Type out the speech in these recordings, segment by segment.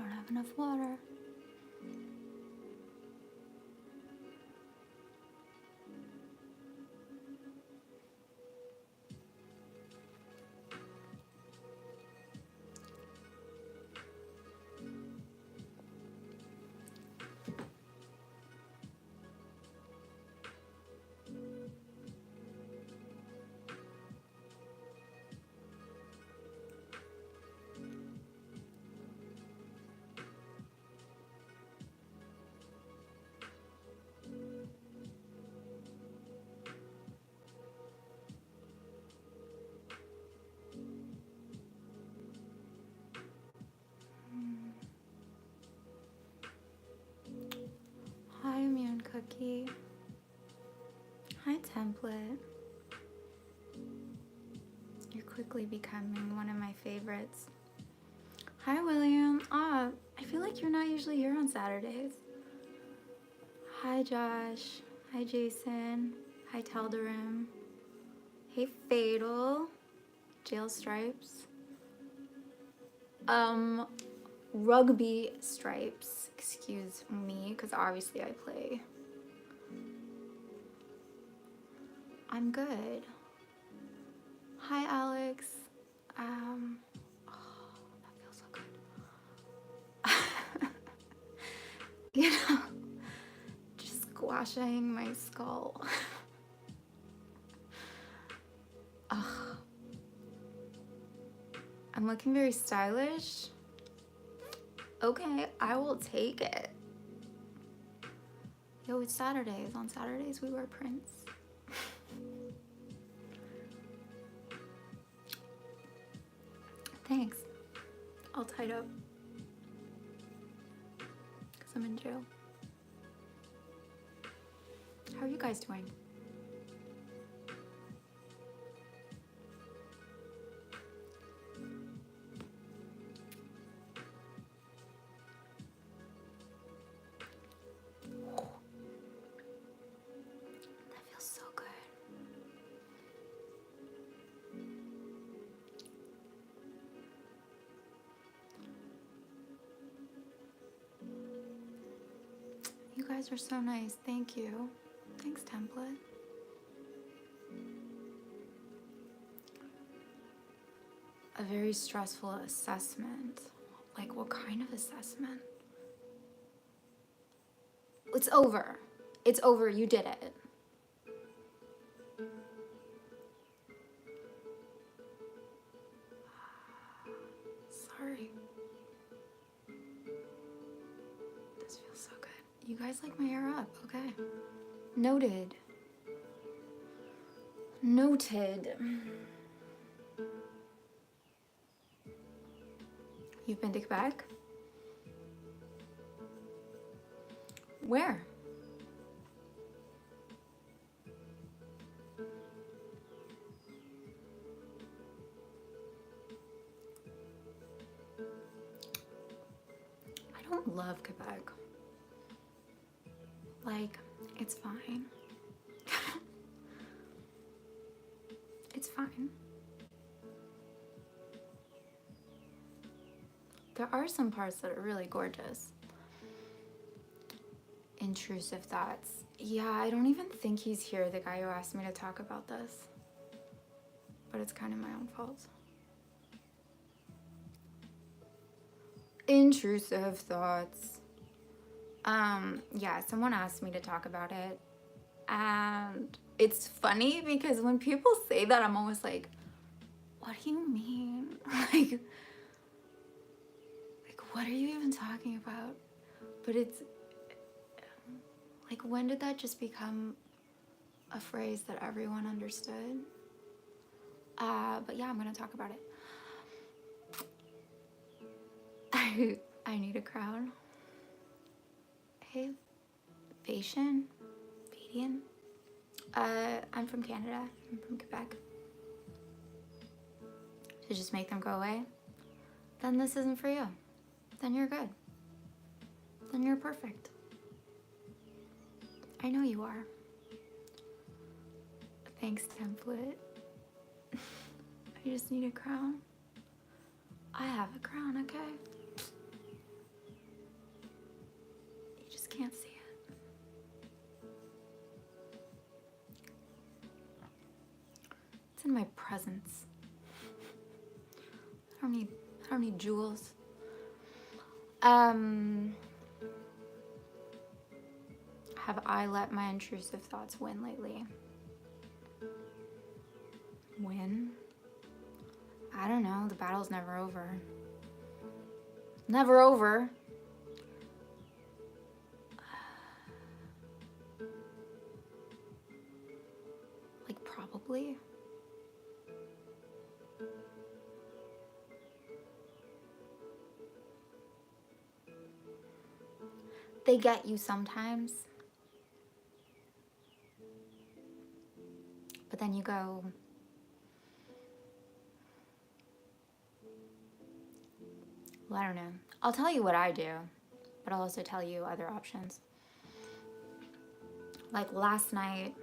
don't have enough water. Hi, Immune Cookie. Hi, Template. You're quickly becoming one of my favorites. Hi, William. I feel like you're not usually here on Saturdays. Hi, Josh. Hi, Jason. Hi, Teldarim. Hey, Fatal. Jail Stripes. Rugby Stripes. Excuse me, because obviously I play. I'm good. Hi, Alex. Oh, that feels so good. You know, just squashing my skull. Ugh. I'm looking very stylish. Okay, I will take it. Yo, it's Saturdays. On Saturdays, we wear prints. Thanks. All tied up. Because I'm in jail. How are you guys doing? That feels so good. You guys are so nice. Thank you. Thanks, Template. A very stressful assessment. Like, what kind of assessment? It's over. It's over. You did it. Sorry. This feels so good. You guys like my hair up. Okay. Noted. Noted. You've been to Quebec? Where? I don't love Quebec. Like, it's fine. It's fine. There are some parts that are really gorgeous. Intrusive thoughts. Yeah, I don't even think he's here, the guy who asked me to talk about this. But it's kind of my own fault. Intrusive thoughts. Yeah, someone asked me to talk about it. And it's funny because when people say that, I'm always like, what do you mean? Like, what are you even talking about? But it's like, when did that just become a phrase that everyone understood? But yeah, I'm gonna talk about it. I need a crown. Hey, Vacian? I'm from Canada. I'm from Quebec. To just make them go away? Then this isn't for you. Then you're good. Then you're perfect. I know you are. Thanks, Template. I just need a crown. I have a crown, okay? just can't see it. It's in my presence. I don't need jewels. Have I let my intrusive thoughts win lately? Win? I don't know. The battle's never over. Never over. Like, probably. They get you sometimes. But then you go, well, I don't know. I'll tell you what I do, but I'll also tell you other options. Like last night,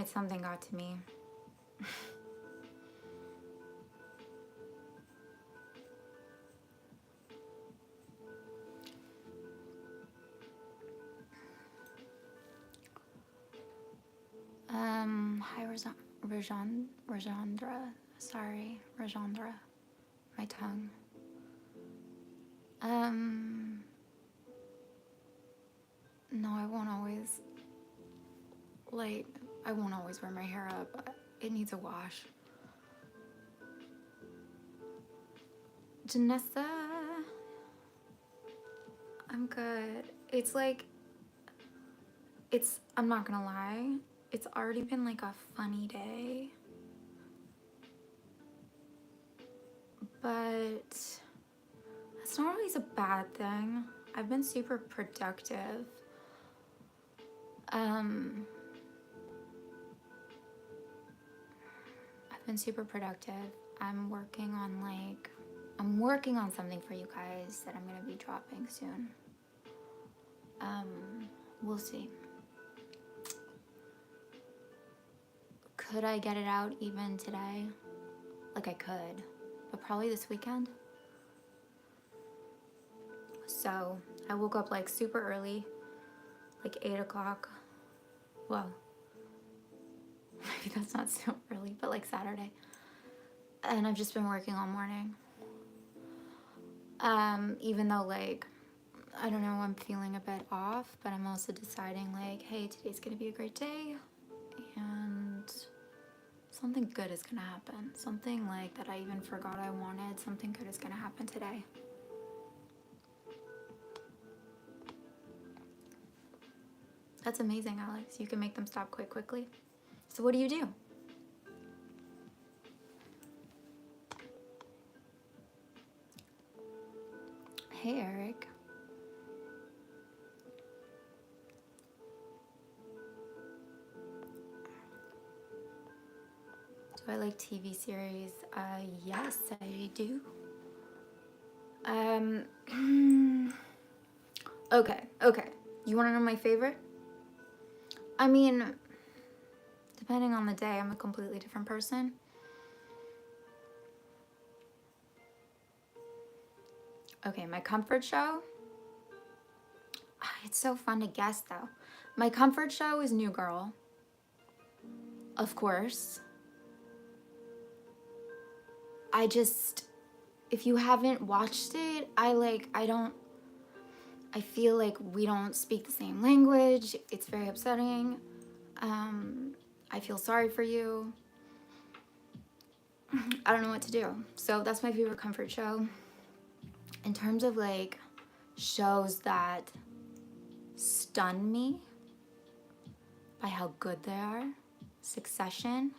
something got to me. Hi, Rajandra. Sorry, Rajandra. My tongue. No, I won't always, like, I won't always wear my hair up. It needs a wash. Janessa. I'm good. It's like, I'm not gonna lie. It's already been like a funny day. But that's not always a bad thing. I've been super productive. I've been super productive. I'm working on something for you guys that I'm gonna be dropping soon. We'll see. Could I get it out even today? Like I could, but probably this weekend. So I woke up like super early, like 8 o'clock. Well, maybe that's not so early, but like Saturday. And I've just been working all morning. Even though like, I don't know, I'm feeling a bit off, but I'm also deciding like, hey, today's gonna be a great day and something good is gonna happen. Something like that I even forgot I wanted. Something good is gonna happen today. That's amazing, Alex. You can make them stop quite quickly. So what do you do? Hey, Eric. Do I like TV series? Yes, I do. Okay. You wanna know my favorite? I mean, depending on the day, I'm a completely different person. Okay, my comfort show? It's so fun to guess though. My comfort show is New Girl. Of course. If you haven't watched it, I feel like we don't speak the same language. It's very upsetting. I feel sorry for you. I don't know what to do. So that's my favorite comfort show. In terms of like shows that stun me by how good they are, Succession.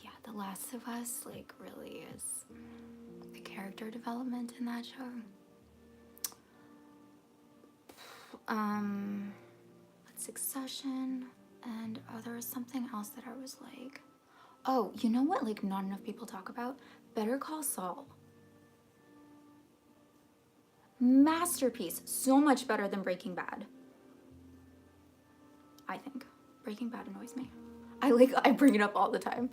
Yeah, The Last of Us like really is the character development in that show. Succession, and there was something else that I was like, oh, you know what like not enough people talk about? Better Call Saul. Masterpiece. So much better than Breaking Bad. I think. Breaking Bad annoys me. I bring it up all the time.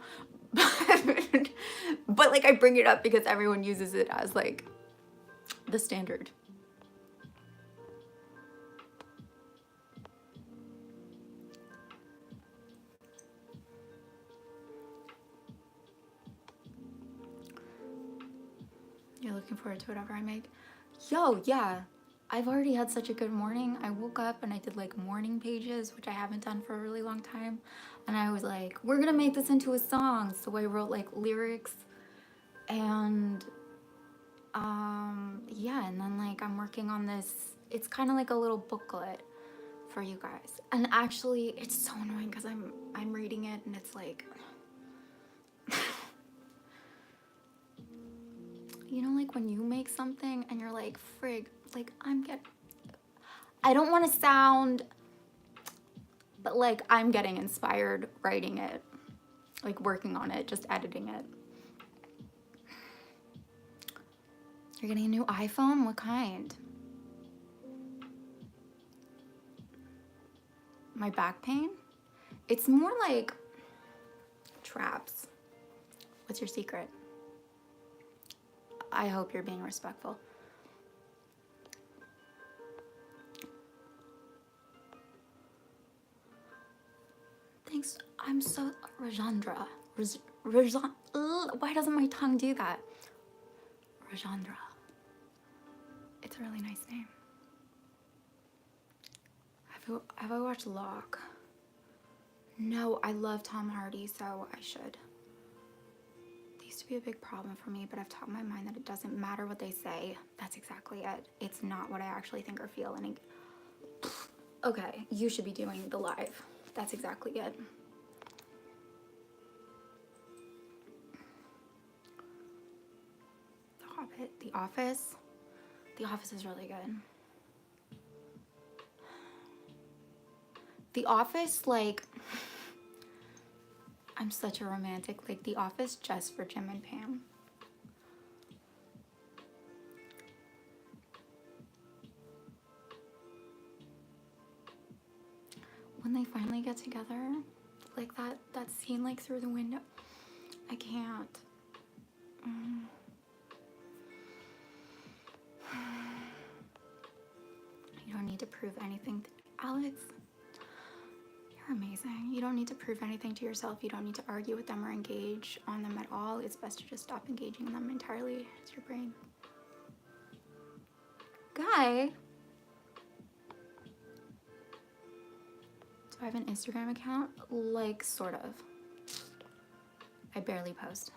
But like I bring it up because everyone uses it as like the standard. You're looking forward to whatever I make? Yo, yeah. I've already had such a good morning. I woke up and I did like morning pages, which I haven't done for a really long time. And I was like, we're gonna make this into a song. So I wrote like lyrics and yeah, and then like I'm working on this. It's kind of like a little booklet for you guys. And actually, it's so annoying because I'm reading it and it's like you know, like when you make something and you're like, frig, like I don't want to sound, but like I'm getting inspired writing it, like working on it, just editing it. You're getting a new iPhone? What kind? My back pain? It's more like traps. What's your secret? I hope you're being respectful. Thanks. I'm so Rajandra. Why doesn't my tongue do that? Rajandra. It's a really nice name. Have I watched Locke? No, I love Tom Hardy, so I should. They used to be a big problem for me, but I've taught my mind that it doesn't matter what they say. That's exactly it. It's not what I actually think or feel. And okay, you should be doing the live. That's exactly it. The Hobbit, The Office. The Office is really good. The Office, like, I'm such a romantic. Like, The Office just for Jim and Pam. When they finally get together, like that scene, like through the window, I can't. You don't need to prove anything, Alex. You're amazing. You don't need to prove anything to yourself. You don't need to argue with them or engage on them at all. It's best to just stop engaging in them entirely. It's your brain. Guy. Do I have an Instagram account? Like, sort of. I barely post.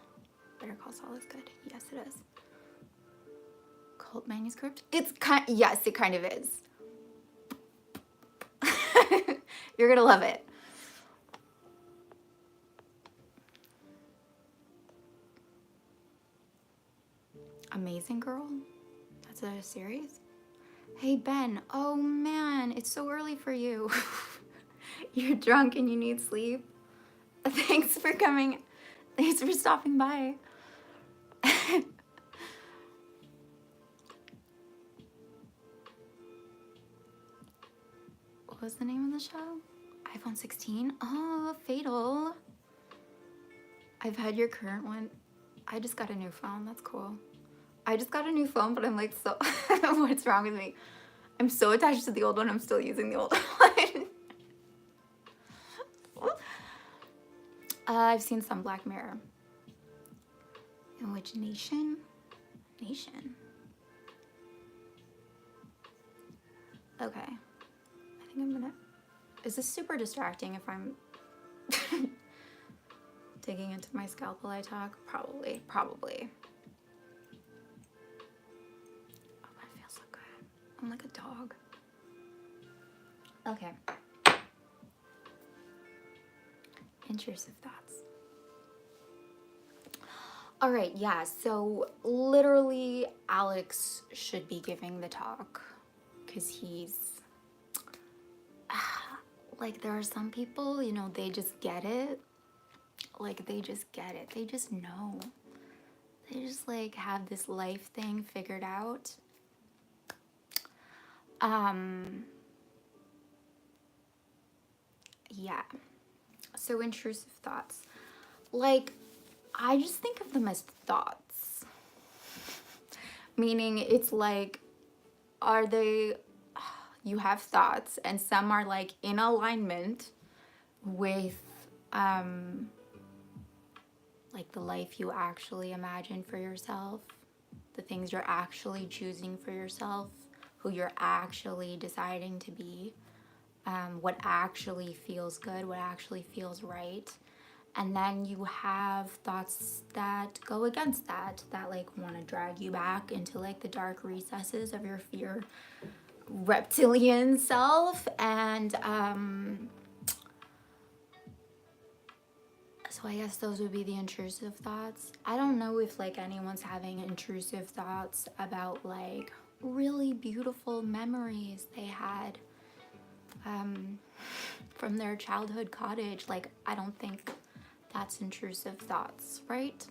Better Call Saul is good. Yes, it is. Cult manuscript? Yes, it kind of is. You're gonna love it. Amazing Girl? That's a series? Hey, Ben. Oh, man. It's so early for you. You're drunk and you need sleep. Thanks for coming. Thanks for stopping by. What was the name of the show? iPhone 16? Oh, Fatal. I've had your current one. I just got a new phone. That's cool. I just got a new phone, but I'm like, so what's wrong with me? I'm so attached to the old one. I'm still using the old one. I've seen some Black Mirror. In which nation? Nation. Okay. I think I'm gonna... Is this super distracting if I'm digging into my scalp while I talk? Probably. Oh, that feels so good. I'm like a dog. Okay. Intrusive thoughts. All right, yeah, so literally Alex should be giving the talk because he's like, there are some people, you know, they just get it. Like, they just get it. They just know. They just like have this life thing figured out. Yeah. so intrusive thoughts. Like, I just think of them as thoughts. Meaning it's like, are they, you have thoughts and some are like in alignment with like the life you actually imagine for yourself, the things you're actually choosing for yourself, who you're actually deciding to be, what actually feels good, what actually feels right. And then you have thoughts that go against that like want to drag you back into like the dark recesses of your fear reptilian self. And so I guess those would be the intrusive thoughts. I don't know if like anyone's having intrusive thoughts about like really beautiful memories they had from their childhood cottage. Like, I don't think that's intrusive thoughts, right?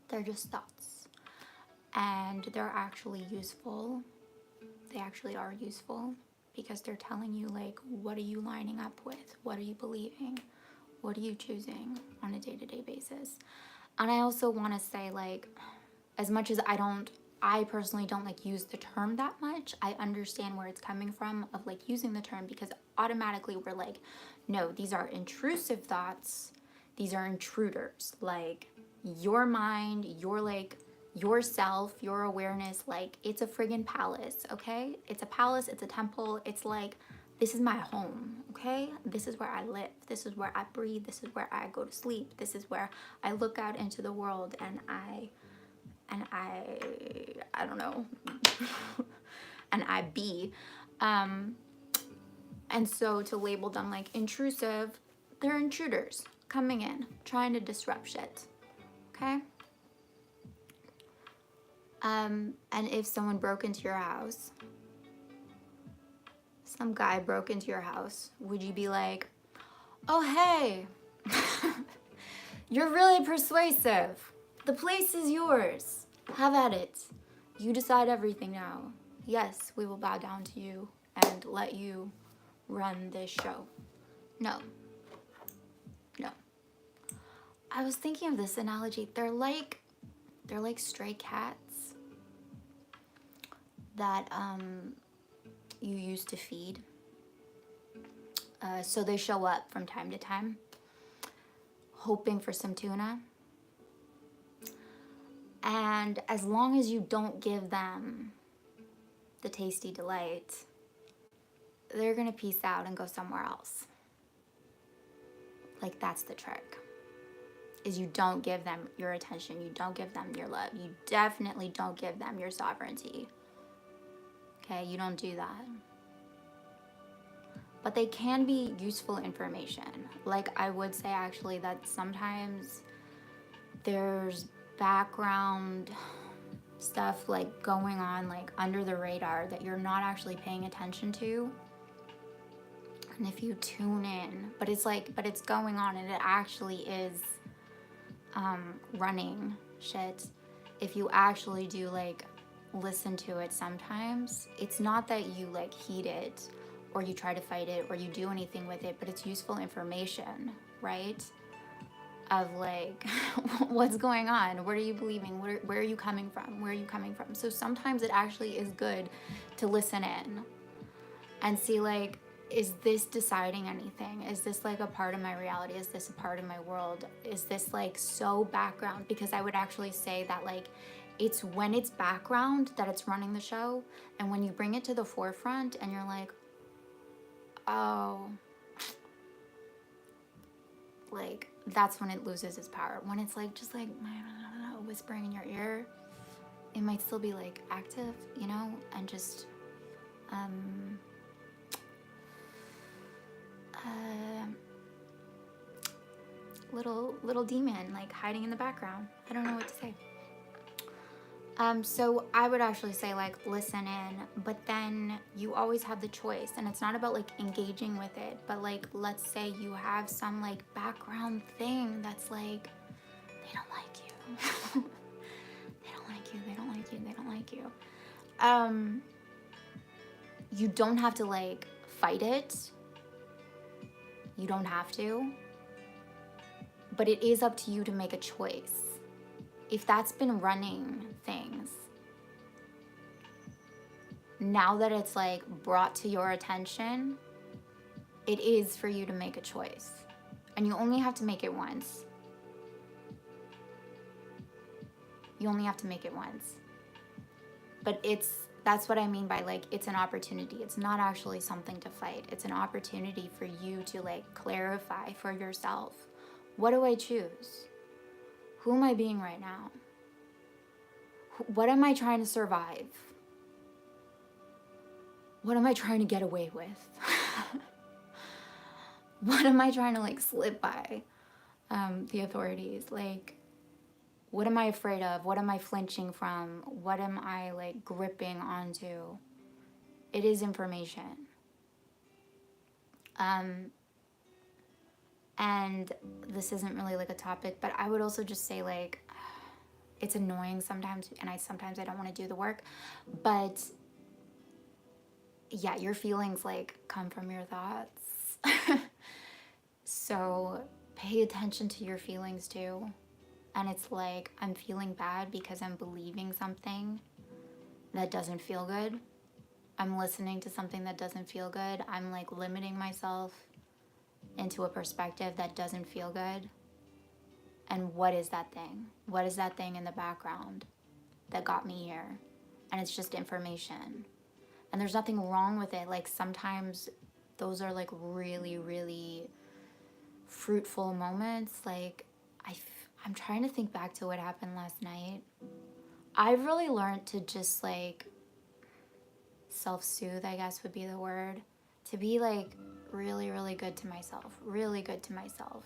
They're just thoughts. And they're actually useful. They actually are useful because they're telling you like, what are you lining up with? What are you believing? What are you choosing on a day-to-day basis? And I also want to say, like, as much as I personally don't like use the term that much, I understand where it's coming from of like using the term, because automatically we're like, no, these are intrusive thoughts. These are intruders. Like, your mind, your like yourself, your awareness, like, it's a friggin' palace, okay? It's a palace, it's a temple. It's like, this is my home, okay? This is where I live. This is where I breathe. This is where I go to sleep. This is where I look out into the world and I don't know, and I be. And so to label them like intrusive, they're intruders coming in, trying to disrupt shit, okay? And if someone broke into your house, some guy broke into your house, would you be like, oh, hey, you're really persuasive. The place is yours. Have at it. You decide everything now. Yes, we will bow down to you and let you run this show. No. No. I was thinking of this analogy. They're like stray cats that you used to feed. So they show up from time to time, hoping for some tuna. And as long as you don't give them the tasty delight, they're gonna peace out and go somewhere else. Like, that's the trick, is you don't give them your attention, you don't give them your love, you definitely don't give them your sovereignty. Okay, you don't do that. But they can be useful information. Like, I would say actually that sometimes there's background stuff like going on like under the radar that you're not actually paying attention to. And if you tune in, but it's going on and it actually is running shit. If you actually do like listen to it, sometimes it's not that you like heed it or you try to fight it or you do anything with it, but it's useful information, right? Of like, what's going on? What are you believing? Where are you coming from? Where are you coming from? So sometimes it actually is good to listen in and see like, is this deciding anything? Is this like a part of my reality? Is this a part of my world? Is this like so background? Because I would actually say that like, it's when it's background that it's running the show. And when you bring it to the forefront and you're like, oh, like, that's when it loses its power. When it's like, just like, I don't know, whispering in your ear, it might still be like active, you know, and just, little demon, like hiding in the background. I don't know what to say. So I would actually say like, listen in, but then you always have the choice, and it's not about like engaging with it, but like, let's say you have some like background thing that's like, they don't like you. They don't like you, they don't like you, they don't like you. You don't have to like fight it. You don't have to. But it is up to you to make a choice. If that's been running things, now that it's like brought to your attention, it is for you to make a choice. And you only have to make it once. You only have to make it once. But that's what I mean by like, it's an opportunity. It's not actually something to fight. It's an opportunity for you to like clarify for yourself. What do I choose? Who am I being right now? What am I trying to survive? What am I trying to get away with? What am I trying to like slip by the authorities? Like, what am I afraid of? What am I flinching from? What am I like gripping onto? It is information. And this isn't really like a topic, but I would also just say like, it's annoying sometimes, and sometimes I don't want to do the work, but yeah, your feelings like come from your thoughts. So pay attention to your feelings too. And it's like, I'm feeling bad because I'm believing something that doesn't feel good. I'm listening to something that doesn't feel good. I'm like limiting myself into a perspective that doesn't feel good. And what is that thing? What is that thing in the background that got me here? And it's just information. And there's nothing wrong with it. Like sometimes those are like really, really fruitful moments. Like I'm trying to think back to what happened last night. I've really learned to just like self-soothe, I guess would be the word. To be like really, really good to myself. Really good to myself.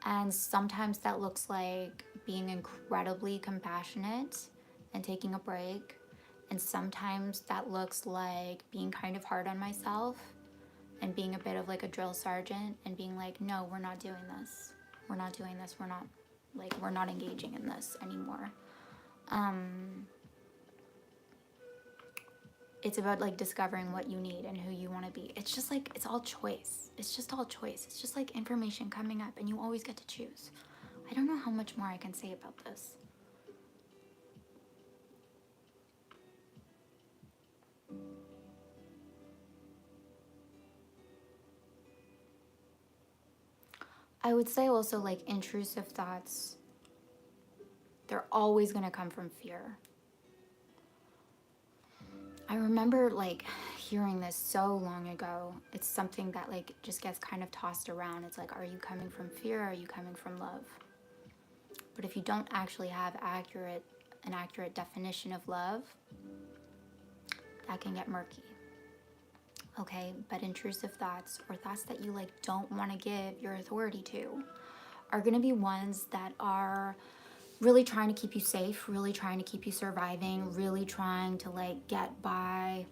And sometimes that looks like being incredibly compassionate and taking a break. And sometimes that looks like being kind of hard on myself and being a bit of like a drill sergeant and being like, no, we're not doing this. We're not doing this. We're not engaging in this anymore. It's about like discovering what you need and who you want to be. It's just like, it's all choice. It's just all choice. It's just like information coming up and you always get to choose. I don't know how much more I can say about this. I would say also like intrusive thoughts, they're always going to come from fear. I remember like hearing this so long ago. It's something that like just gets kind of tossed around. It's like, are you coming from fear or are you coming from love? But if you don't actually have an accurate definition of love, that can get murky. Okay, but intrusive thoughts or thoughts that you like don't want to give your authority to are going to be ones that are really trying to keep you safe, really trying to keep you surviving, really trying to like get by,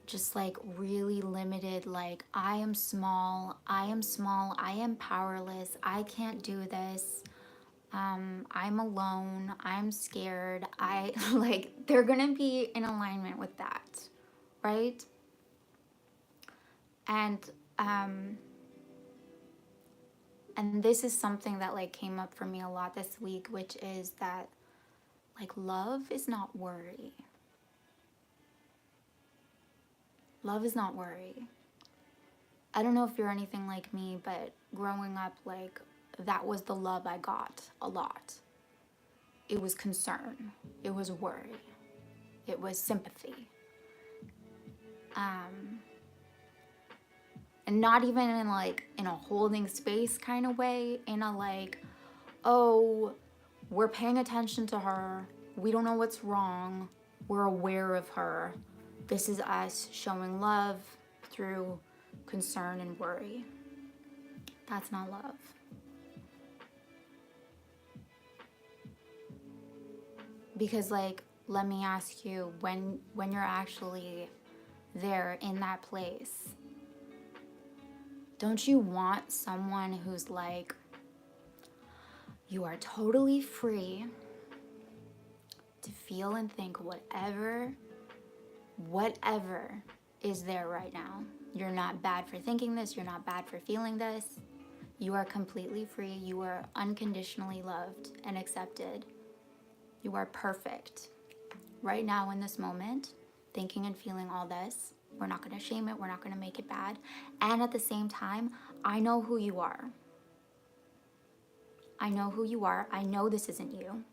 just like really limited, like I am small, I am powerless, I can't do this, I'm alone, I'm scared, like they're going to be in alignment with that, right? And this is something that like came up for me a lot this week, which is that like love is not worry. Love is not worry. I don't know if you're anything like me, but growing up, like that was the love I got a lot. It was concern. It was worry. It was sympathy. And not even in like in a holding space kind of way, in a like, oh, we're paying attention to her, we don't know what's wrong, we're aware of her, this is us showing love through concern and worry. That's not love. Because like, let me ask you, when you're actually there in that place, don't you want someone who's like, you are totally free to feel and think whatever is there right now. You're not bad for thinking this. You're not bad for feeling this. You are completely free. You are unconditionally loved and accepted. You are perfect. Right now in this moment, thinking and feeling all this, we're not going to shame it. We're not going to make it bad. And at the same time, I know who you are. I know who you are. I know this isn't you.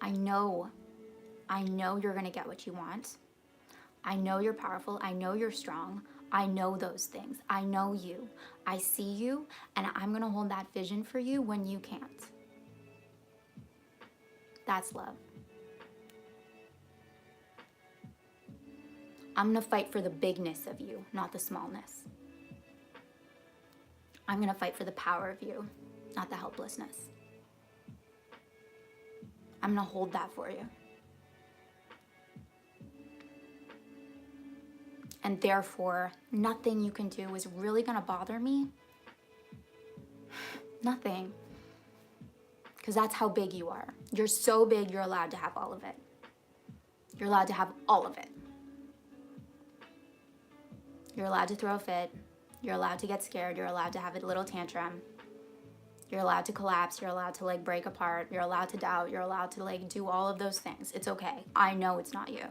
I know you're going to get what you want. I know you're powerful. I know you're strong. I know those things. I know you. I see you, and I'm going to hold that vision for you when you can't. That's love. I'm going to fight for the bigness of you, not the smallness. I'm going to fight for the power of you, not the helplessness. I'm going to hold that for you. And therefore, nothing you can do is really going to bother me. Nothing. Because that's how big you are. You're so big, you're allowed to have all of it. You're allowed to have all of it. You're allowed to throw a fit. You're allowed to get scared. You're allowed to have a little tantrum. You're allowed to collapse. You're allowed to like break apart. You're allowed to doubt. You're allowed to like do all of those things. It's okay. I know it's not you.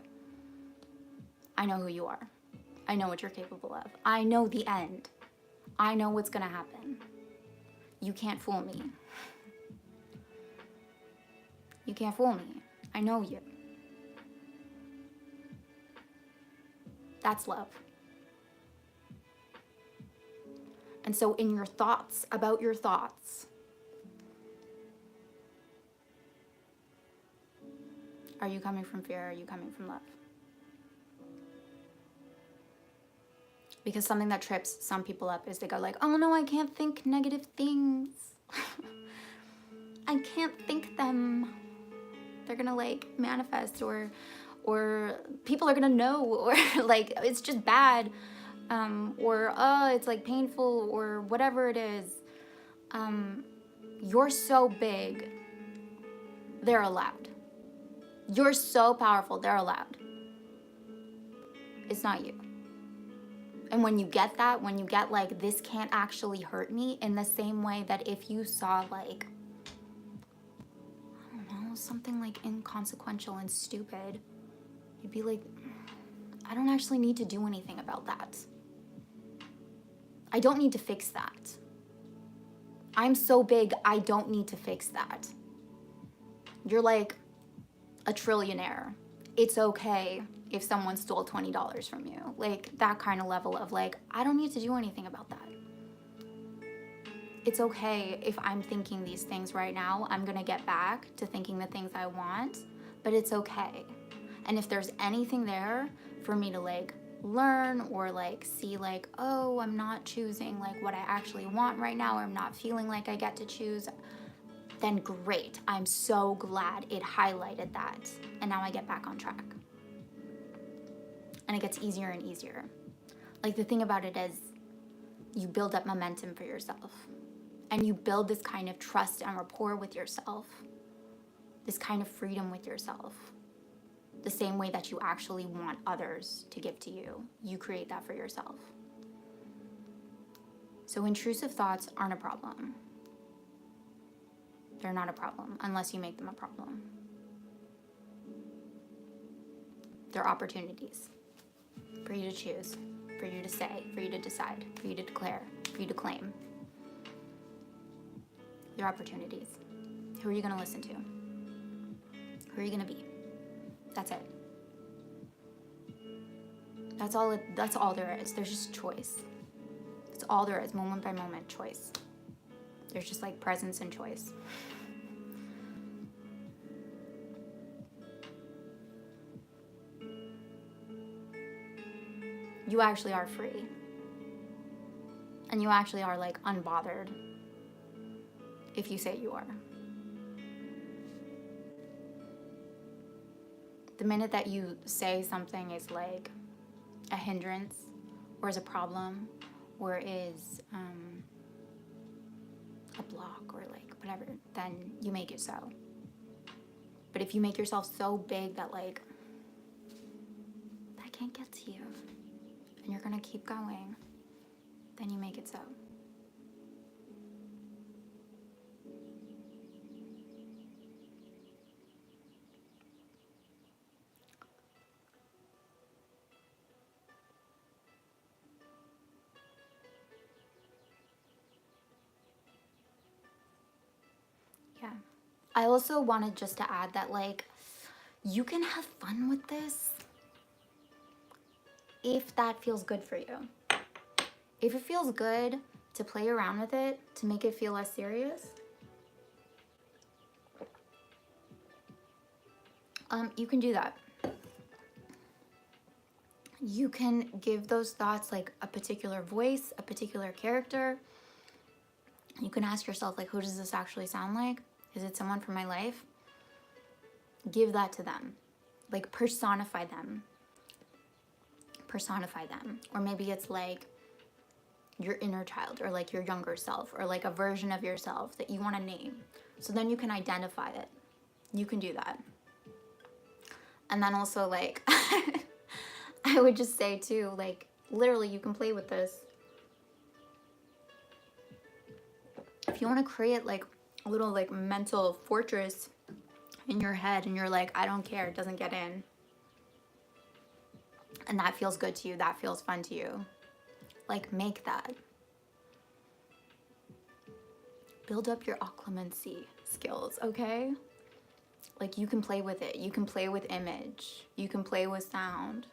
I know who you are. I know what you're capable of. I know the end. I know what's gonna happen. You can't fool me. You can't fool me. I know you. That's love. And so in your thoughts, about your thoughts, are you coming from fear or are you coming from love? Because something that trips some people up is they go like, oh no, I can't think negative things. I can't think them. They're gonna like manifest or people are gonna know, or like it's just bad, or it's like painful or whatever it is. You're so big, they're allowed. You're so powerful, they're allowed. It's not you. And when you get that, when you get like, this can't actually hurt me, in the same way that if you saw like, I don't know, something like inconsequential and stupid, you'd be like, I don't actually need to do anything about that. I don't need to fix that. I'm so big, I don't need to fix that. You're like a trillionaire. It's okay if someone stole $20 from you. Like that kind of level of like, I don't need to do anything about that. It's okay if I'm thinking these things right now. I'm gonna get back to thinking the things I want, but it's okay. And if there's anything there for me to like learn or like see like, oh, I'm not choosing like what I actually want right now, or I'm not feeling like I get to choose, then great. I'm so glad it highlighted that. And now I get back on track. And it gets easier and easier. Like the thing about it is you build up momentum for yourself, and you build this kind of trust and rapport with yourself, this kind of freedom with yourself, the same way that you actually want others to give to you. You create that for yourself. So intrusive thoughts aren't a problem. They're not a problem unless you make them a problem. They're opportunities for you to choose, for you to say, for you to decide, for you to declare, for you to claim. They're opportunities. Who are you going to listen to? Who are you going to be? That's it. That's all there is. There's just choice. That's all there is, moment by moment choice. There's just like presence and choice. You actually are free. And you actually are like unbothered if you say you are. The minute that you say something is like a hindrance or is a problem or is a block or like whatever, then you make it so. But if you make yourself so big that like that can't get to you and you're gonna keep going, then you make it so. I also wanted just to add that, like, you can have fun with this if that feels good for you. If it feels good to play around with it, to make it feel less serious, you can do that. You can give those thoughts like a particular voice, a particular character. You can ask yourself, like, who does this actually sound like? Is it someone from my life? Give that to them. Like, personify them. Personify them. Or maybe it's like your inner child, or like your younger self, or like a version of yourself that you want to name. So then you can identify it. You can do that. And then also, like, I would just say too, like, literally you can play with this. If you want to create like a little like mental fortress in your head and you're like, I don't care, it doesn't get in. And that feels good to you, that feels fun to you. Like, make that. Build up your occlumency skills, okay? Like, you can play with it. You can play with image. You can play with sound.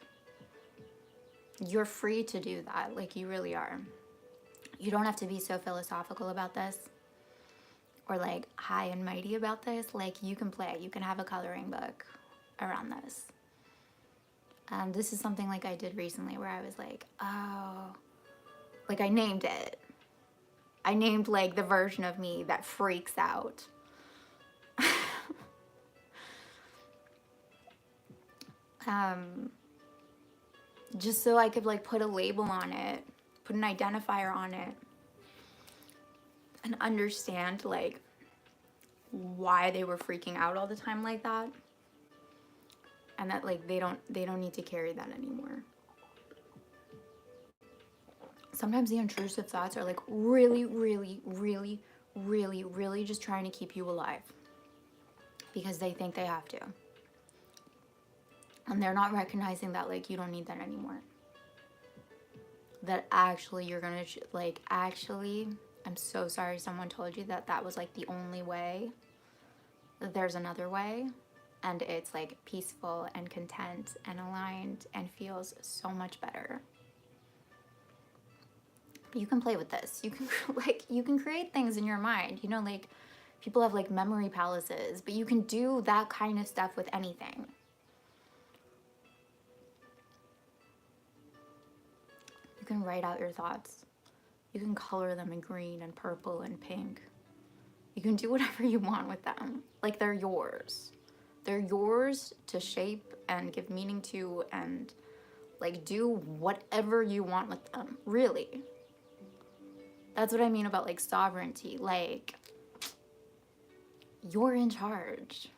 You're free to do that. Like, you really are. You don't have to be so philosophical about this or like high and mighty about this. Like, you can play. You can have a coloring book around this. This is something like I did recently where I was like, oh, like I named it. I named like the version of me that freaks out. Just so I could like put a label on it, put an identifier on it, and understand like why they were freaking out all the time like that, and that like they don't need to carry that anymore. Sometimes the intrusive thoughts are like really, really, really, really, really just trying to keep you alive because they think they have to. And they're not recognizing that like you don't need that anymore. That actually you're gonna like, actually, I'm so sorry someone told you that that was like the only way. That there's another way, and it's like peaceful and content and aligned and feels so much better. You can play with this. You can like, you can create things in your mind. You know, like people have like memory palaces, but you can do that kind of stuff with anything. You can write out your thoughts. You can color them in green and purple and pink. You can do whatever you want with them. Like, they're yours. They're yours to shape and give meaning to and like do whatever you want with them, really. That's what I mean about like sovereignty. Like, you're in charge.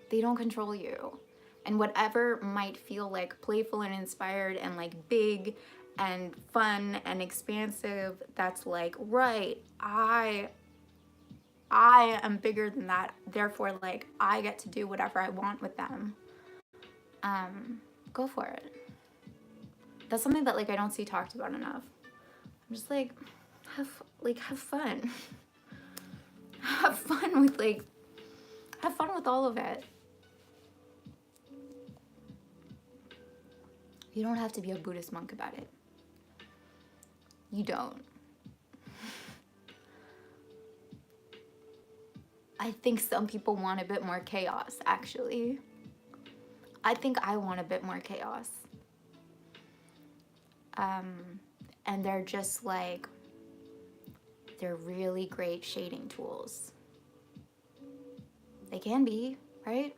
They don't control you. And whatever might feel like playful and inspired and like big and fun and expansive, that's like, right, I am bigger than that. Therefore, like, I get to do whatever I want with them. Go for it. That's something that like I don't see talked about enough. I'm just like, have fun. Have fun with all of it. You don't have to be a Buddhist monk about it. You don't. I think some people want a bit more chaos, actually. I think I want a bit more chaos. And they're just like, they're really great shading tools. They can be, right?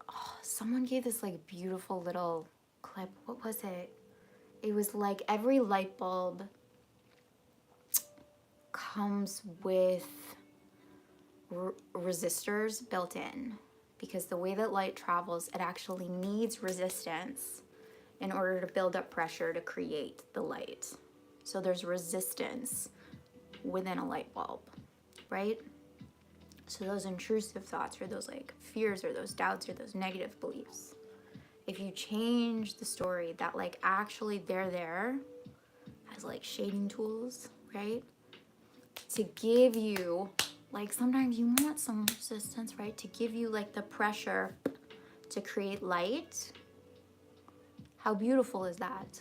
Oh, someone gave this like beautiful little clip. What was it? It was like every light bulb comes with resistors built in, because the way that light travels, it actually needs resistance in order to build up pressure to create the light. So there's resistance within a light bulb, right? So those intrusive thoughts, or those like fears, or those doubts, or those negative beliefs, if you change the story that like actually they're there as like shading tools, right? To give you Like sometimes you want some resistance, right? To give you like the pressure to create light. How beautiful is that?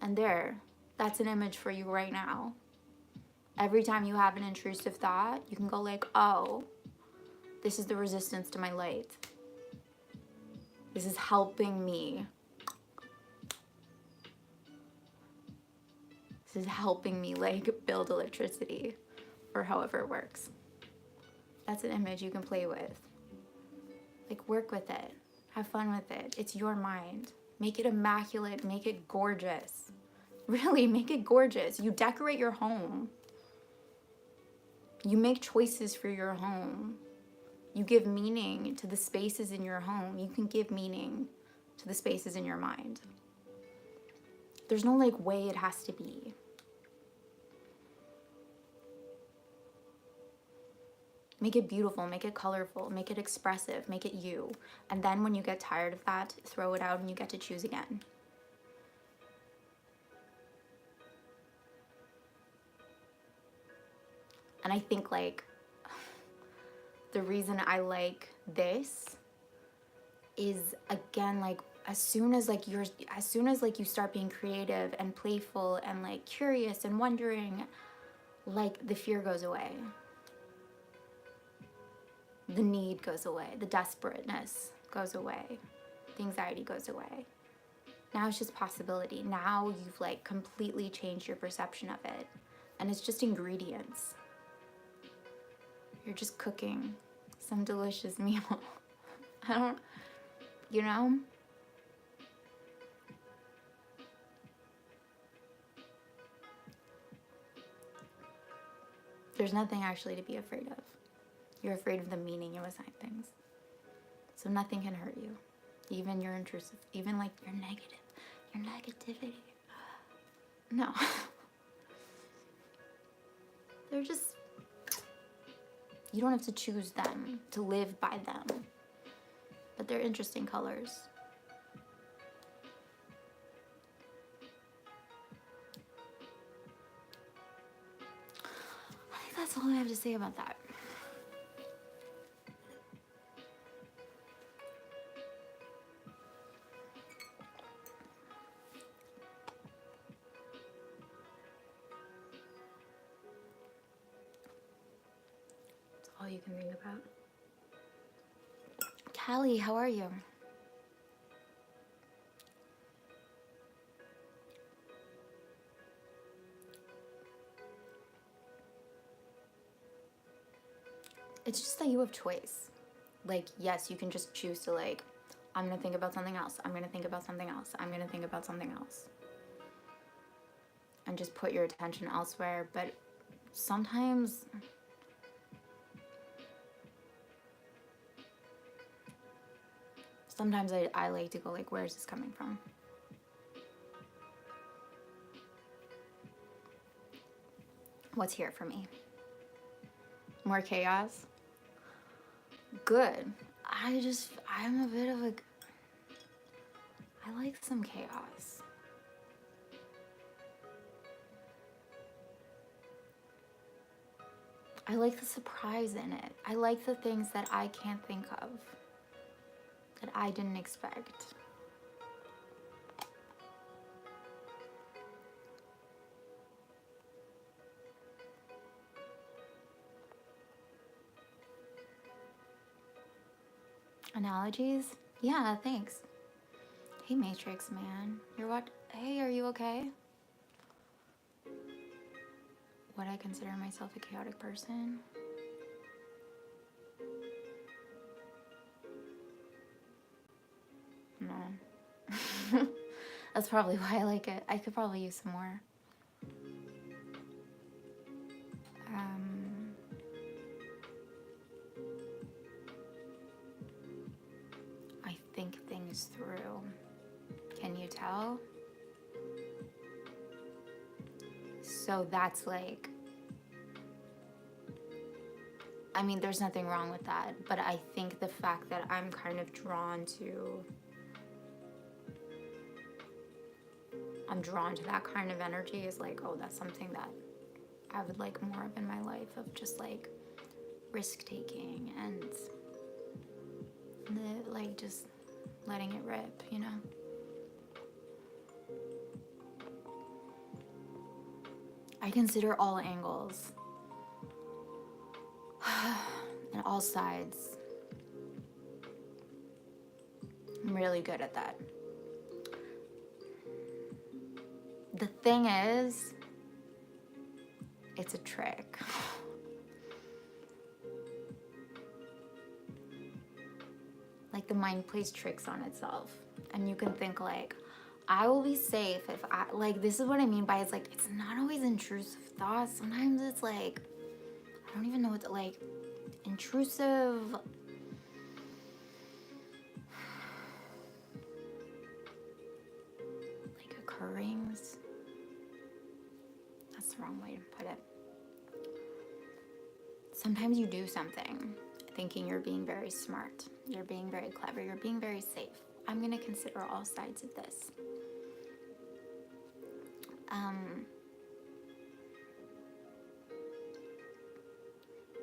And there, that's an image for you right now. Every time you have an intrusive thought, you can go like, oh, this is the resistance to my light. This is helping me. This is helping me like build electricity or however it works. That's an image you can play with. Like work with it. Have fun with it. It's your mind. Make it immaculate. Make it gorgeous. Really, make it gorgeous. You decorate your home. You make choices for your home. You give meaning to the spaces in your home. You can give meaning to the spaces in your mind. There's no like way it has to be. Make it beautiful, make it colorful, make it expressive, make it you. And then when you get tired of that, throw it out and you get to choose again. And I think like the reason I like this is again like as soon as you start being creative and playful and like curious and wondering, like the fear goes away. The need goes away. The desperateness goes away. The anxiety goes away. Now it's just possibility. Now you've like completely changed your perception of it. And it's just ingredients. You're just cooking some delicious meal. You know? There's nothing actually to be afraid of. You're afraid of the meaning you assign things. So nothing can hurt you. Even your intrusive, even like your negativity. No. They're just, you don't have to choose them, to live by them. But they're interesting colors. I think that's all I have to say about that. All you can think about. Callie, how are you? It's just that you have choice. Like, yes, you can just choose to like, I'm gonna think about something else. I'm gonna think about something else. I'm gonna think about something else. And just put your attention elsewhere. But sometimes I like to go like, where is this coming from? What's here for me? More chaos? Good. I'm a bit of a, I like some chaos. I like the surprise in it. I like the things that I can't think of, that I didn't expect. Analogies? Yeah, thanks. Hey, Matrix man. You're what? Hey, are you okay? Would I consider myself a chaotic person? No. That's probably why I like it. I could probably use some more. I think things through. Can you tell? So that's like, I mean, there's nothing wrong with that, but I think the fact that I'm kind of drawn to that kind of energy is like, oh, that's something that I would like more of in my life, of just like risk taking and like just letting it rip, you know? I consider all angles and all sides. I'm really good at that. The thing is, it's a trick. Like the mind plays tricks on itself. And you can think like, I will be safe if I, like, this is what I mean by it's like, it's not always intrusive thoughts. Sometimes it's like, I don't even know what to, like, intrusive. Like occurrings. That's the wrong way to put it. Sometimes you do something thinking you're being very smart, you're being very clever, you're being very safe. I'm going to consider all sides of this.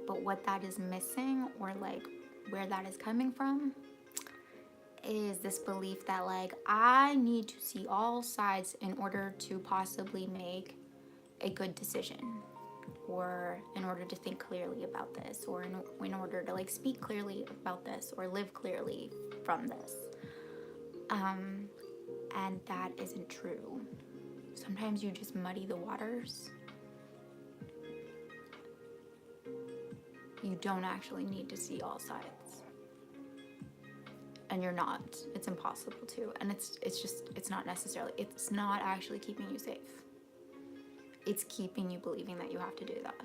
But what that is missing, or like where that is coming from, is this belief that like I need to see all sides in order to possibly make a good decision, or in order to think clearly about this, or in order to like speak clearly about this, or live clearly from this. And that isn't true. Sometimes you just muddy the waters. You don't actually need to see all sides. And you're not. It's impossible to. And it's not necessarily, it's not actually keeping you safe. It's keeping you believing that you have to do that.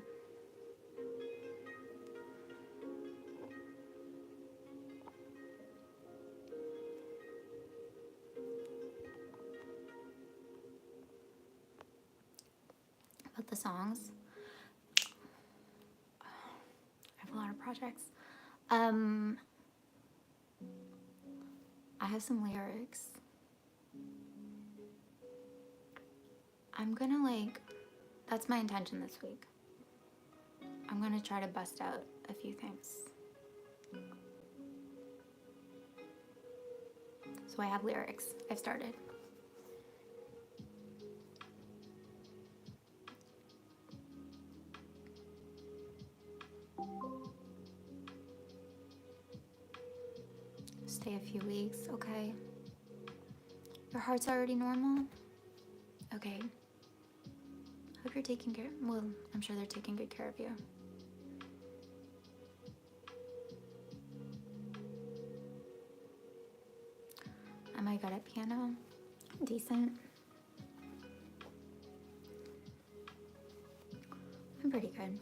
About the songs, I have a lot of projects. I have some lyrics. I'm gonna like, that's my intention this week. I'm gonna try to bust out a few things. So I have lyrics. I've started. Stay a few weeks, okay? Your heart's already normal? Okay. Hope you're taking care, well, I'm sure they're taking good care of you. Am I good at piano? I'm decent. I'm pretty good.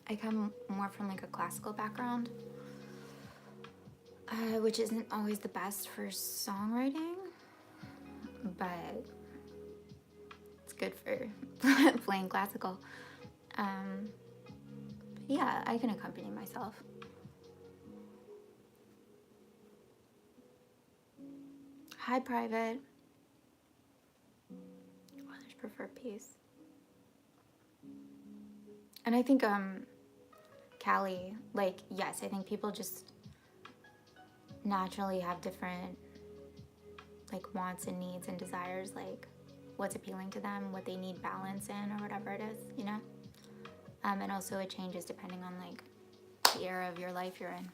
I come more from like a classical background, which isn't always the best for songwriting, but it's good for playing classical. Yeah, I can accompany myself. High private. Others prefer peace. And I think Callie, like, yes, I think people just naturally have different like wants and needs and desires, like what's appealing to them, what they need balance in, or whatever it is, you know? And also it changes depending on like the era of your life you're in.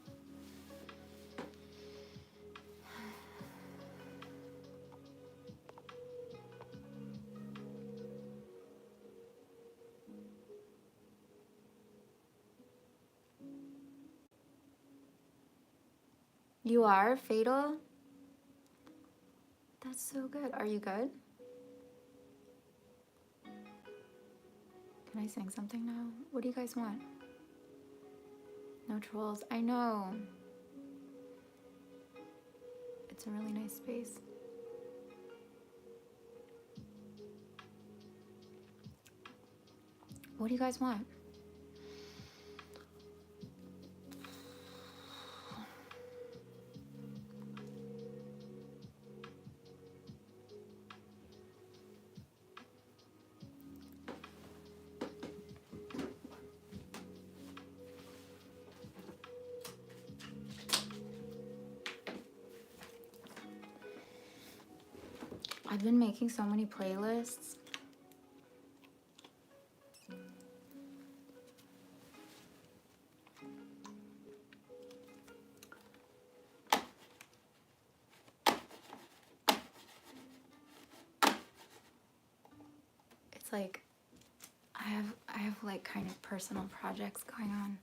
You are fatal? That's so good. Are you good? Can I sing something now? What do you guys want? No trolls. I know. It's a really nice space. What do you guys want? I've been making so many playlists. It's like I have like kind of personal projects going on.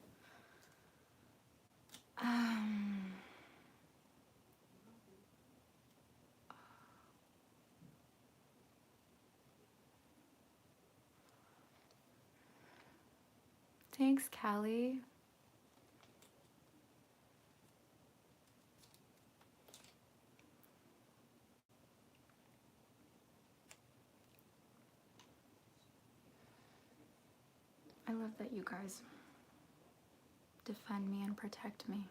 Thanks, Callie. I love that you guys defend me and protect me.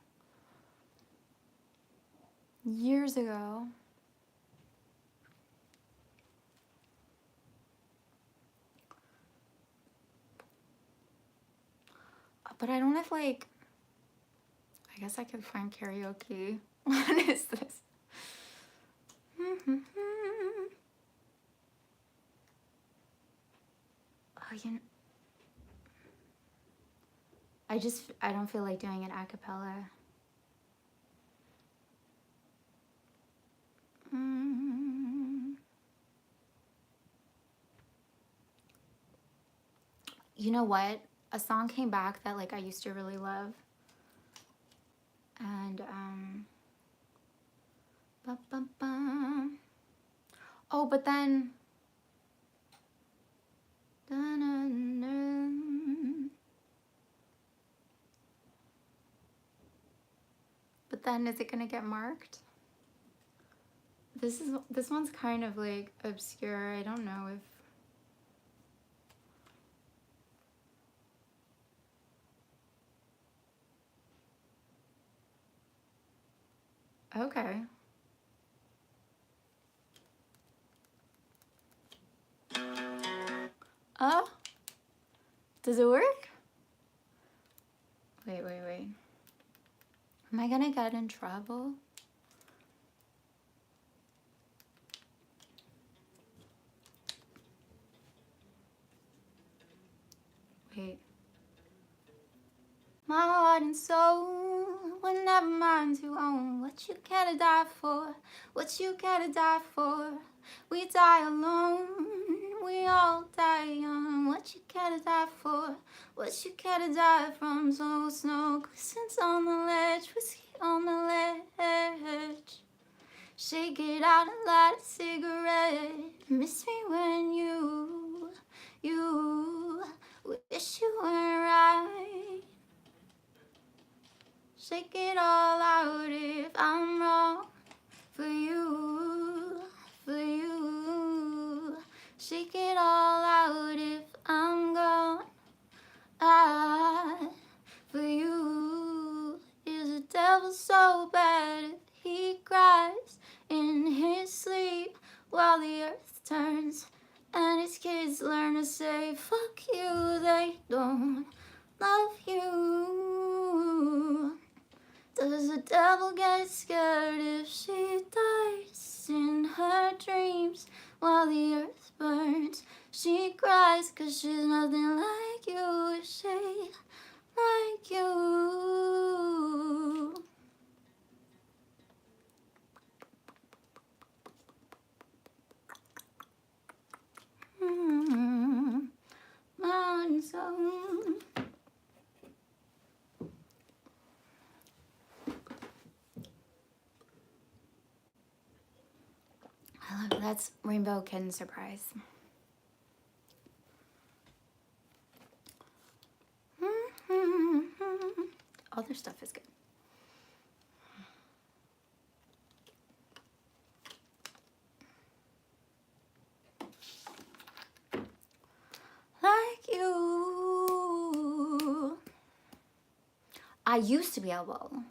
Years ago, but I don't have like, I guess I could find karaoke. What is this? Oh, I don't feel like doing it a cappella. You know what? A song came back that like I used to really love. And oh, but then is it gonna get marked? This one's kind of like obscure. I don't know if okay. Oh, does it work? Wait. Am I gonna get in trouble? Wait. My heart and soul were never mine to own. What you care to die for? What you care to die for? We die alone. We all die young. What you care to die for? What you care to die from? So snow glistens on the ledge, whiskey on the ledge. Shake it out and light a cigarette. Miss me when you wish you were right. Shake it all out if I'm wrong for you, for you. Shake it all out if I'm gone. For you. Is the devil so bad if he cries in his sleep while the earth turns and his kids learn to say fuck you? They don't love you. Does the devil get scared if she dies in her dreams while the earth burns? She cries 'cause she's nothing like you. Is she like you? Mine so. I love it. That's Rainbow Kitten Surprise. Other stuff is good. Like you. I used to be able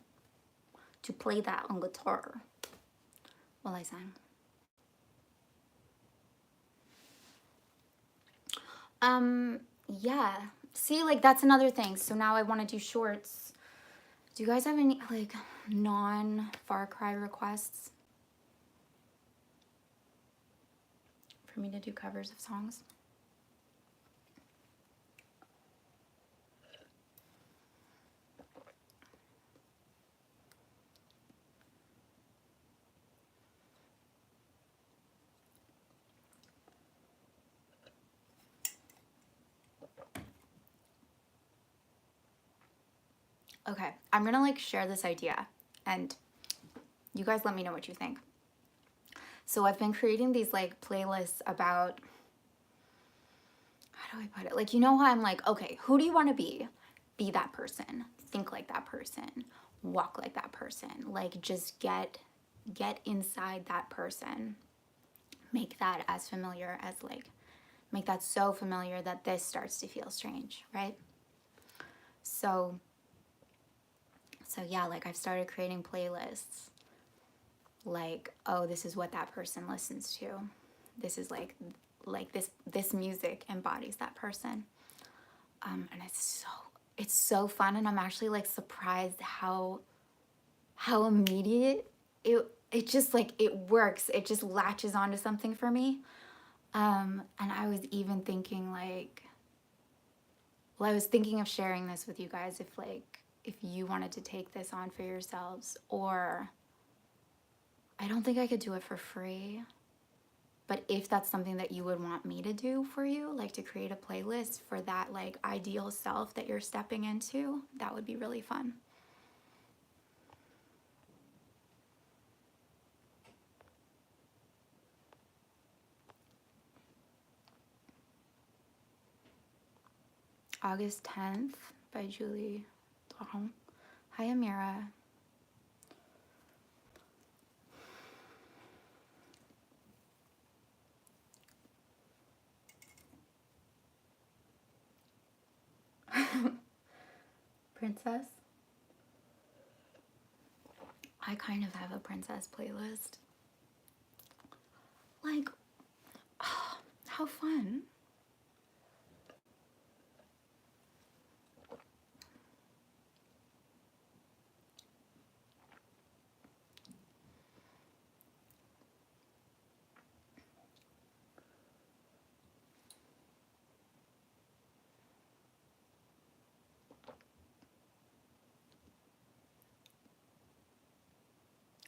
to play that on guitar while I sang. Yeah. See, like that's another thing. So now I want to do shorts. Do you guys have any like non-Far Cry requests? for me to do covers of songs. Okay, I'm gonna like share this idea and you guys let me know what you think. So I've been creating these like playlists about, how do I put it? Like, you know how I'm like, okay, who do you want to be? Be that person. Think like that person. Walk like that person. Like, just get inside that person. Make that as familiar as like, make that so familiar that this starts to feel strange, right? So yeah, like I've started creating playlists like, oh, this is what that person listens to. This is like this music embodies that person. And it's so fun, and I'm actually like surprised how immediate it just like it works. It just latches onto something for me. And I was even thinking like, well, I was thinking of sharing this with you guys if you wanted to take this on for yourselves, or I don't think I could do it for free. But if that's something that you would want me to do for you, like to create a playlist for that like ideal self that you're stepping into, that would be really fun. August 10th by Julie Doron. Hi, Amira. Princess? I kind of have a princess playlist. Like, oh, how fun.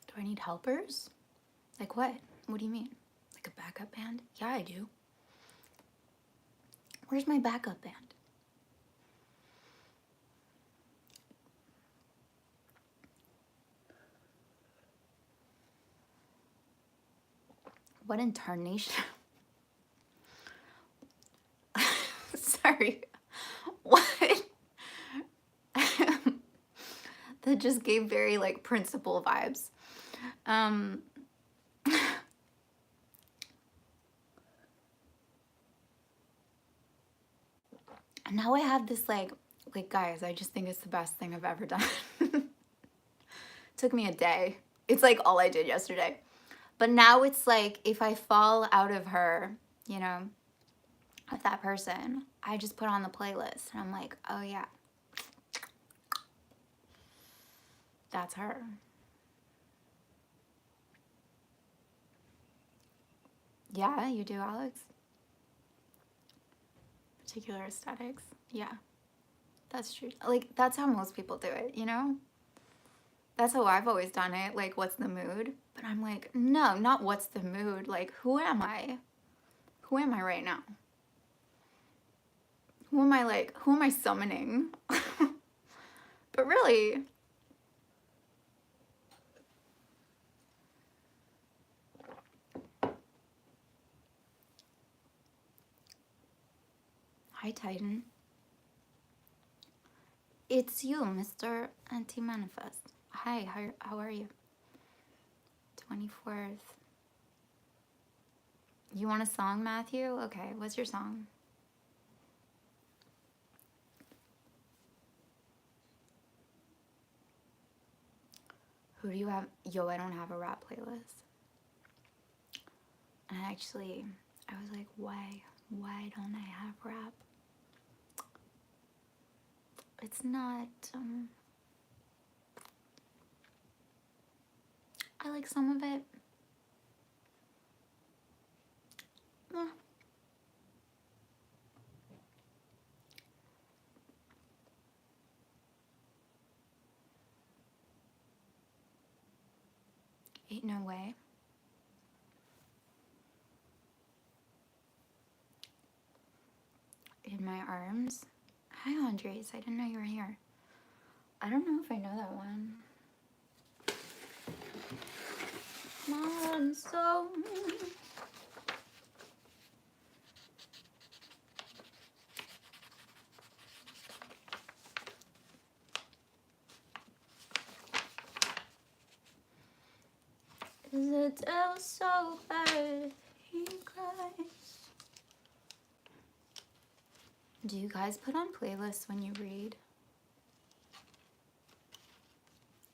Do I need helpers? Like what? What do you mean? Like a backup band? Yeah, I do. Where's my backup band? What intonation? Sorry. What? That just gave very like principal vibes. And now I have this like guys, I just think it's the best thing I've ever done. Took me a day. It's like all I did yesterday. But now it's like if I fall out of her, you know, of that person, I just put on the playlist and I'm like, oh yeah, that's her. Yeah, you do, Alex. Particular aesthetics. Yeah, that's true. Like, that's how most people do it, you know? That's how I've always done it. Like, what's the mood? But I'm like, no, not what's the mood. Like, who am I? Who am I right now? Who am I summoning? But really, hi, Titan. It's you, Mr. Anti-Manifest. Hi, how are you? 24th. You want a song, Matthew? Okay, what's your song? Who do you have? Yo, I don't have a rap playlist. And actually, I was like, why don't I have rap? It's not, I like some of it. Wait, no way. In my arms. Hi, Andres. I didn't know you were here. I don't know if I know that one. Come on, so. Is it still so bad? He cries. Do you guys put on playlists when you read?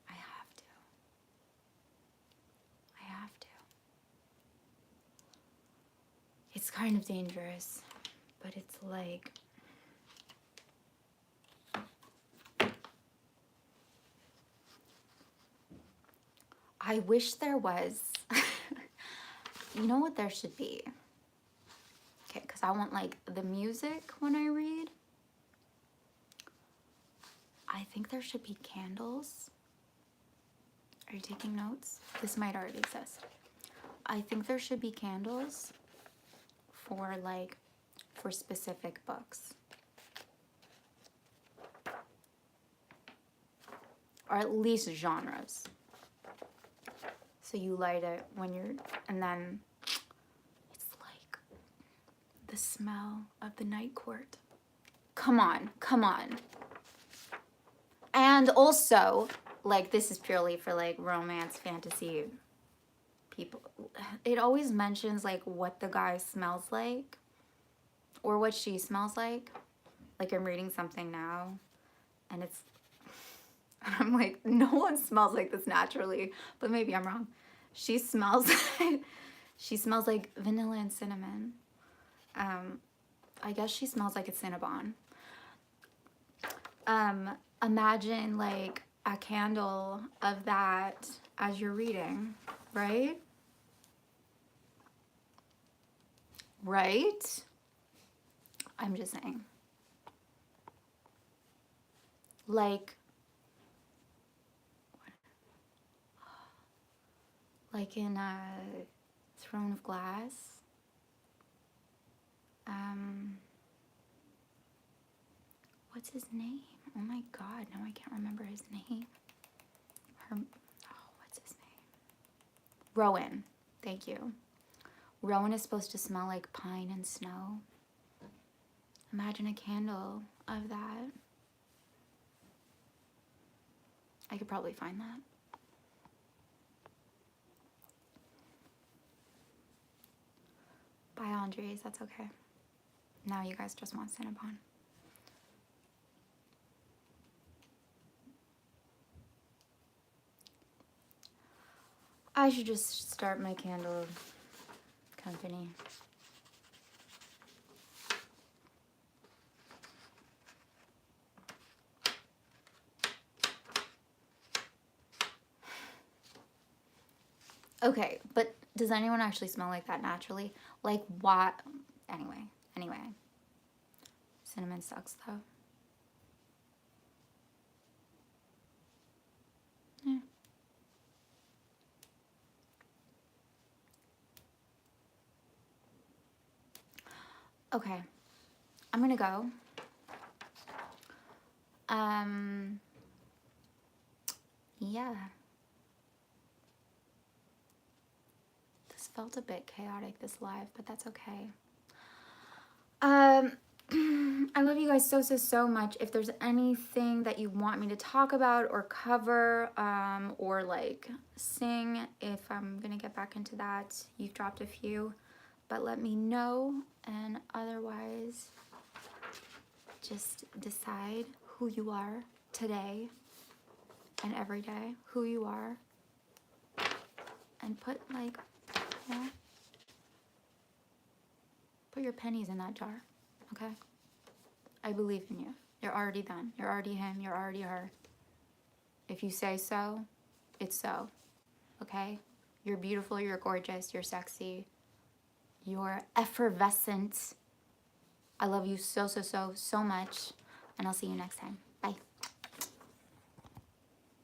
I have to. I have to. It's kind of dangerous, but it's like... I wish there was... You know what there should be? Okay, because I want like the music when I read. I think there should be candles. Are you taking notes? This might already exist. I think there should be candles for like, for specific books. Or at least genres. So you light it when you're, and then it's like the smell of the night court. Come on, come on. And also, like, this is purely for like romance, fantasy people. It always mentions like what the guy smells like or what she smells like. Like I'm reading something now and it's, I'm like, no one smells like this naturally, but maybe I'm wrong. She smells like vanilla and cinnamon. I guess she smells like a Cinnabon. Imagine like a candle of that as you're reading, right? Right? I'm just saying. Like in Throne of Glass. What's his name? Oh my god, no, I can't remember his name. What's his name? Rowan. Thank you. Rowan is supposed to smell like pine and snow. Imagine a candle of that. I could probably find that. Bye, Andres. That's okay. Now you guys just want Cinnabon. I should just start my candle company. Okay, but does anyone actually smell like that naturally? Like what? Anyway. Cinnamon sucks though. Yeah. Okay, I'm gonna go. Yeah. This felt a bit chaotic, this live, but that's okay. I love you guys so much. If there's anything that you want me to talk about or cover, or like sing, if I'm gonna get back into that, you've dropped a few, but let me know. And otherwise, just decide who you are today and every day, who you are, and put like, yeah, put your pennies in that jar, okay? I believe in you. You're already done. You're already him. You're already her. If you say so, it's so, okay? You're beautiful. You're gorgeous. You're sexy. You're effervescent. I love you so much, and I'll see you next time.